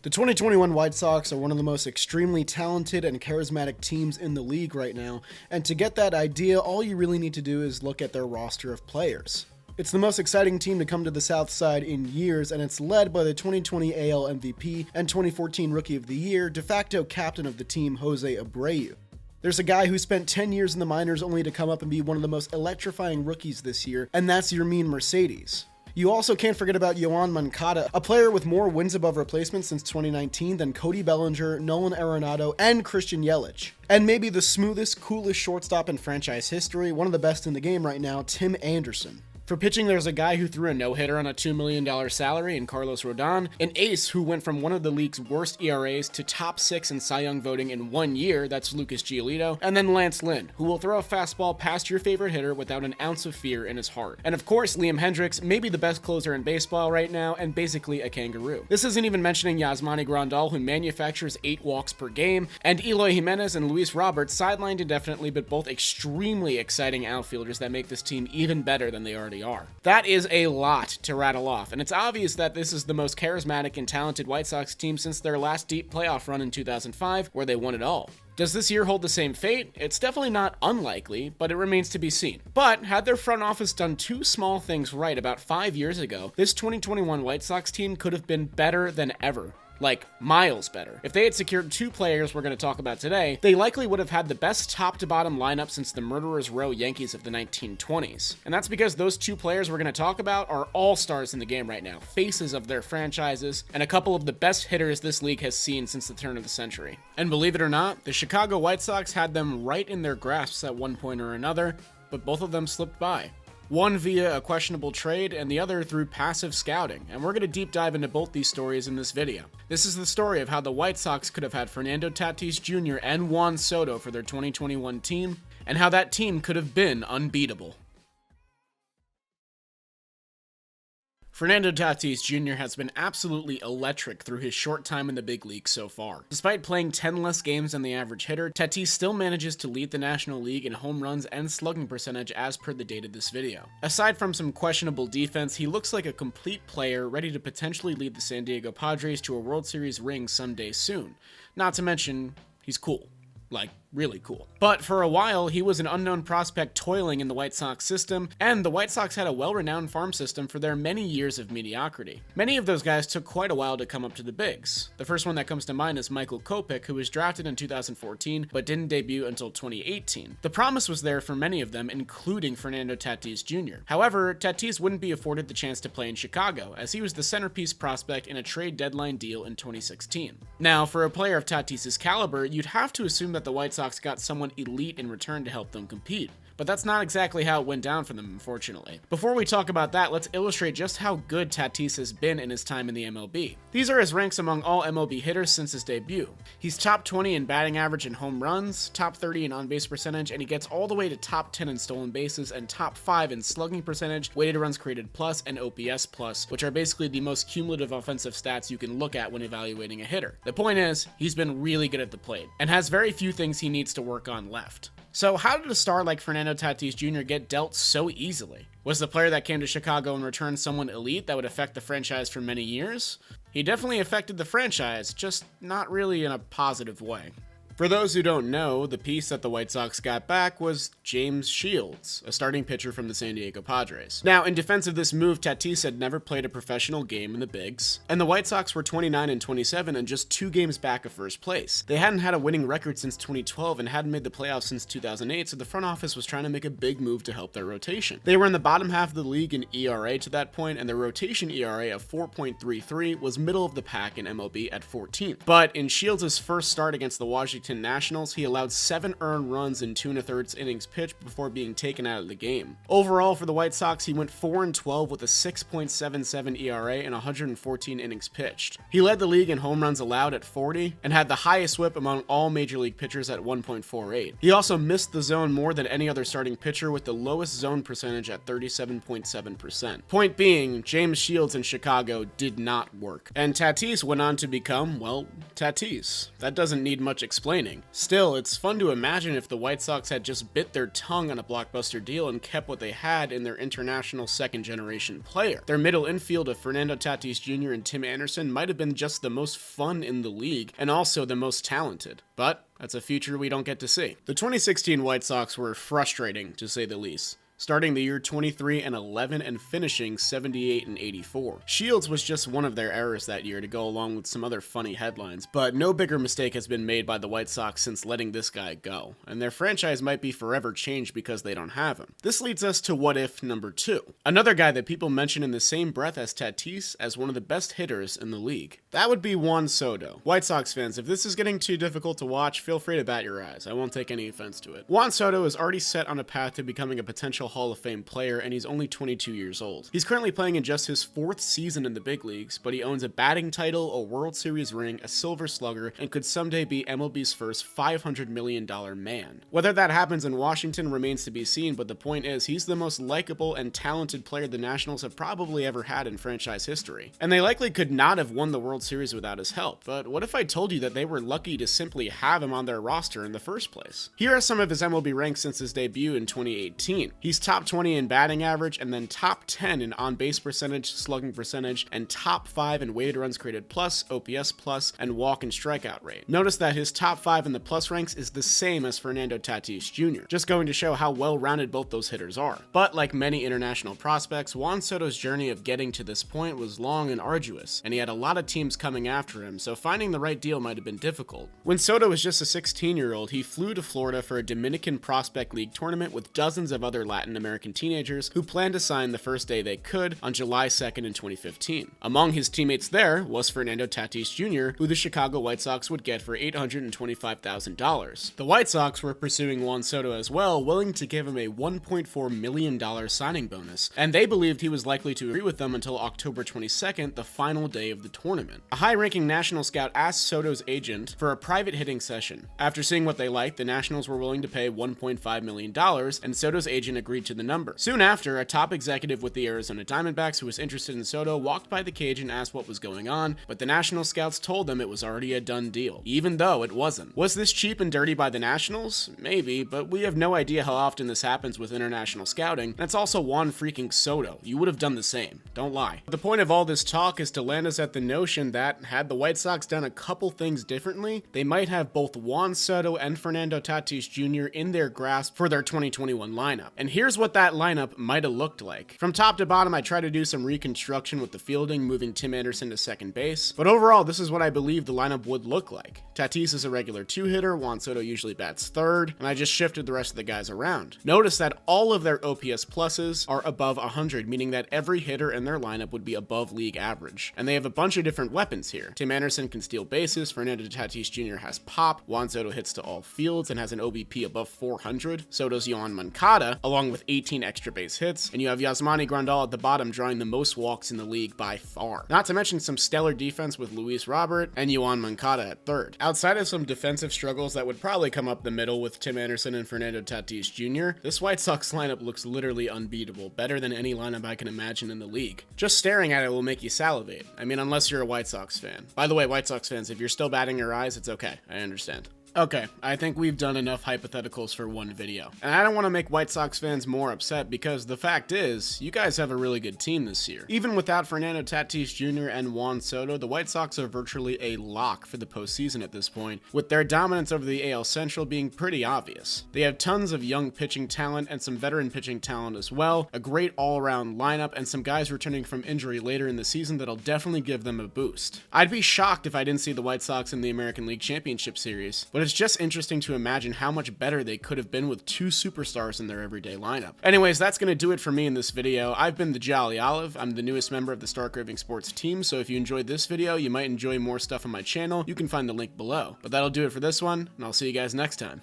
The 2021 White Sox are one of the most extremely talented and charismatic teams in the league right now, and to get that idea, all you really need to do is look at their roster of players. It's the most exciting team to come to the South Side in years, and it's led by the 2020 AL MVP and 2014 Rookie of the Year, de facto captain of the team, Jose Abreu. There's a guy who spent 10 years in the minors only to come up and be one of the most electrifying rookies this year, and that's Yermin Mercedes. You also can't forget about Yoan Moncada, a player with more wins above replacement since 2019 than Cody Bellinger, Nolan Arenado, and Christian Yelich. And maybe the smoothest, coolest shortstop in franchise history, one of the best in the game right now, Tim Anderson. For pitching, there's a guy who threw a no-hitter on a $2 million salary in Carlos Rodon, an ace who went from one of the league's worst ERAs to top 6 in Cy Young voting in 1 year, that's Lucas Giolito, and then Lance Lynn, who will throw a fastball past your favorite hitter without an ounce of fear in his heart. And of course, Liam Hendricks, maybe the best closer in baseball right now, and basically a kangaroo. This isn't even mentioning Yasmani Grandal, who manufactures 8 walks per game, and Eloy Jimenez and Luis Roberts, sidelined indefinitely, but both extremely exciting outfielders that make this team even better than they already are. That is a lot to rattle off, and it's obvious that this is the most charismatic and talented White Sox team since their last deep playoff run in 2005, where they won it all. Does this year hold the same fate? It's definitely not unlikely, but it remains to be seen. But had their front office done 2 small things right about 5 years ago, this 2021 White Sox team could have been better than ever. Like, miles better. If they had secured 2 players we're going to talk about today, they likely would have had the best top-to-bottom lineup since the Murderers Row Yankees of the 1920s. And that's because those 2 players we're going to talk about are all-stars in the game right now, faces of their franchises, and a couple of the best hitters this league has seen since the turn of the century. And believe it or not, the Chicago White Sox had them right in their grasps at one point or another, but both of them slipped by. One via a questionable trade, and the other through passive scouting, and we're going to deep dive into both these stories in this video. This is the story of how the White Sox could have had Fernando Tatis Jr. and Juan Soto for their 2021 team, and how that team could have been unbeatable. Fernando Tatis Jr. has been absolutely electric through his short time in the big leagues so far. Despite playing 10 less games than the average hitter, Tatis still manages to lead the National League in home runs and slugging percentage as per the date of this video. Aside from some questionable defense, he looks like a complete player ready to potentially lead the San Diego Padres to a World Series ring someday soon. Not to mention, he's cool. Like, really cool. But for a while, he was an unknown prospect toiling in the White Sox system, and the White Sox had a well-renowned farm system for their many years of mediocrity. Many of those guys took quite a while to come up to the bigs. The first one that comes to mind is Michael Kopech, who was drafted in 2014, but didn't debut until 2018. The promise was there for many of them, including Fernando Tatis Jr. However, Tatis wouldn't be afforded the chance to play in Chicago, as he was the centerpiece prospect in a trade deadline deal in 2016. Now, for a player of Tatis's caliber, you'd have to assume that the White Sox got someone elite in return to help them compete. But that's not exactly how it went down for them, unfortunately. Before we talk about that, let's illustrate just how good Tatis has been in his time in the MLB. These are his ranks among all MLB hitters since his debut. He's top 20 in batting average and home runs, top 30 in on-base percentage, and he gets all the way to top 10 in stolen bases and top 5 in slugging percentage, weighted runs created plus, and OPS plus, which are basically the most cumulative offensive stats you can look at when evaluating a hitter. The point is, he's been really good at the plate, and has very few things he needs to work on left. So how did a star like Fernando Tatis Jr. get dealt so easily? Was the player that came to Chicago in return someone elite that would affect the franchise for many years? He definitely affected the franchise, just not really in a positive way. For those who don't know, the piece that the White Sox got back was James Shields, a starting pitcher from the San Diego Padres. Now, in defense of this move, Tatis had never played a professional game in the bigs, and the White Sox were 29-27 and just 2 games back of first place. They hadn't had a winning record since 2012 and hadn't made the playoffs since 2008, so the front office was trying to make a big move to help their rotation. They were in the bottom half of the league in ERA to that point, and their rotation ERA of 4.33 was middle of the pack in MLB at 14th. But in Shields' first start against the Washington Nationals, he allowed 7 earned runs in 2 1/3 innings pitched before being taken out of the game. Overall, for the White Sox, he went 4-12 with a 6.77 ERA and 114 innings pitched. He led the league in home runs allowed at 40 and had the highest whip among all major league pitchers at 1.48. He also missed the zone more than any other starting pitcher with the lowest zone percentage at 37.7%. Point being, James Shields in Chicago did not work. And Tatis went on to become, well, Tatis. That doesn't need much explaining. declining. Still, it's fun to imagine if the White Sox had just bit their tongue on a blockbuster deal and kept what they had in their international second-generation player. Their middle infield of Fernando Tatis Jr. and Tim Anderson might have been just the most fun in the league, and also the most talented. But that's a future we don't get to see. The 2016 White Sox were frustrating, to say the least, starting the year 23-11 and finishing 78-84. Shields was just one of their errors that year, to go along with some other funny headlines, but no bigger mistake has been made by the White Sox since letting this guy go, and their franchise might be forever changed because they don't have him. This leads us to what if number 2. Another guy that people mention in the same breath as Tatis as one of the best hitters in the league. That would be Juan Soto. White Sox fans, if this is getting too difficult to watch, feel free to bat your eyes. I won't take any offense to it. Juan Soto is already set on a path to becoming a potential Hall of Fame player, and he's only 22 years old. He's currently playing in just his 4th season in the big leagues, but he owns a batting title, a World Series ring, a Silver Slugger, and could someday be MLB's first $500 million man. Whether that happens in Washington remains to be seen, but the point is, he's the most likable and talented player the Nationals have probably ever had in franchise history. And they likely could not have won the World Series without his help, but what if I told you that they were lucky to simply have him on their roster in the first place? Here are some of his MLB ranks since his debut in 2018. He's top 20 in batting average, and then top 10 in on-base percentage, slugging percentage, and top 5 in weighted runs created plus, OPS plus, and walk and strikeout rate. Notice that his top 5 in the plus ranks is the same as Fernando Tatis Jr., just going to show how well-rounded both those hitters are. But like many international prospects, Juan Soto's journey of getting to this point was long and arduous, and he had a lot of teams coming after him, so finding the right deal might have been difficult. When Soto was just a 16-year-old, he flew to Florida for a Dominican Prospect League tournament with dozens of other Latin American teenagers who planned to sign the first day they could on July 2nd in 2015. Among his teammates there was Fernando Tatis Jr., who the Chicago White Sox would get for $825,000. The White Sox were pursuing Juan Soto as well, willing to give him a $1.4 million signing bonus, and they believed he was likely to agree with them until October 22nd, the final day of the tournament. A high-ranking national scout asked Soto's agent for a private hitting session. After seeing what they liked, the Nationals were willing to pay $1.5 million, and Soto's agent agreed to the number. Soon after, a top executive with the Arizona Diamondbacks who was interested in Soto walked by the cage and asked what was going on, but the National scouts told them it was already a done deal, even though it wasn't. Was this cheap and dirty by the Nationals? Maybe, but we have no idea how often this happens with international scouting. That's also Juan freaking Soto. You would have done the same. Don't lie. The point of all this talk is to land us at the notion that, had the White Sox done a couple things differently, they might have both Juan Soto and Fernando Tatis Jr. in their grasp for their 2021 lineup. And here's what that lineup might have looked like. From top to bottom, I try to do some reconstruction with the fielding, moving Tim Anderson to second base, but overall, this is what I believe the lineup would look like. Tatis is a regular 2-hitter, Juan Soto usually bats third, and I just shifted the rest of the guys around. Notice that all of their OPS pluses are above 100, meaning that every hitter in their lineup would be above league average. And they have a bunch of different weapons here. Tim Anderson can steal bases, Fernando Tatis Jr. has pop, Juan Soto hits to all fields and has an OBP above 400, Soto's Yoan Moncada, along with 18 extra base hits, and you have Yasmani Grandal at the bottom drawing the most walks in the league by far. Not to mention some stellar defense with Luis Robert and Yoan Moncada at third. Outside of some defensive struggles that would probably come up the middle with Tim Anderson and Fernando Tatis Jr., this White Sox lineup looks literally unbeatable, better than any lineup I can imagine in the league. Just staring at it will make you salivate. I mean, unless you're a White Sox fan. By the way, White Sox fans, if you're still batting your eyes, it's okay. I understand. Okay, I think we've done enough hypotheticals for one video. And I don't want to make White Sox fans more upset because the fact is, you guys have a really good team this year. Even without Fernando Tatis Jr. and Juan Soto, the White Sox are virtually a lock for the postseason at this point, with their dominance over the AL Central being pretty obvious. They have tons of young pitching talent and some veteran pitching talent as well, a great all-around lineup, and some guys returning from injury later in the season that'll definitely give them a boost. I'd be shocked if I didn't see the White Sox in the American League Championship Series, but it's just interesting to imagine how much better they could have been with two superstars in their everyday lineup. Anyways, that's going to do it for me in this video. I've been the Jolly Olive. I'm the newest member of the Stark Raving Sports team, so if you enjoyed this video, you might enjoy more stuff on my channel. You can find the link below. But that'll do it for this one, and I'll see you guys next time.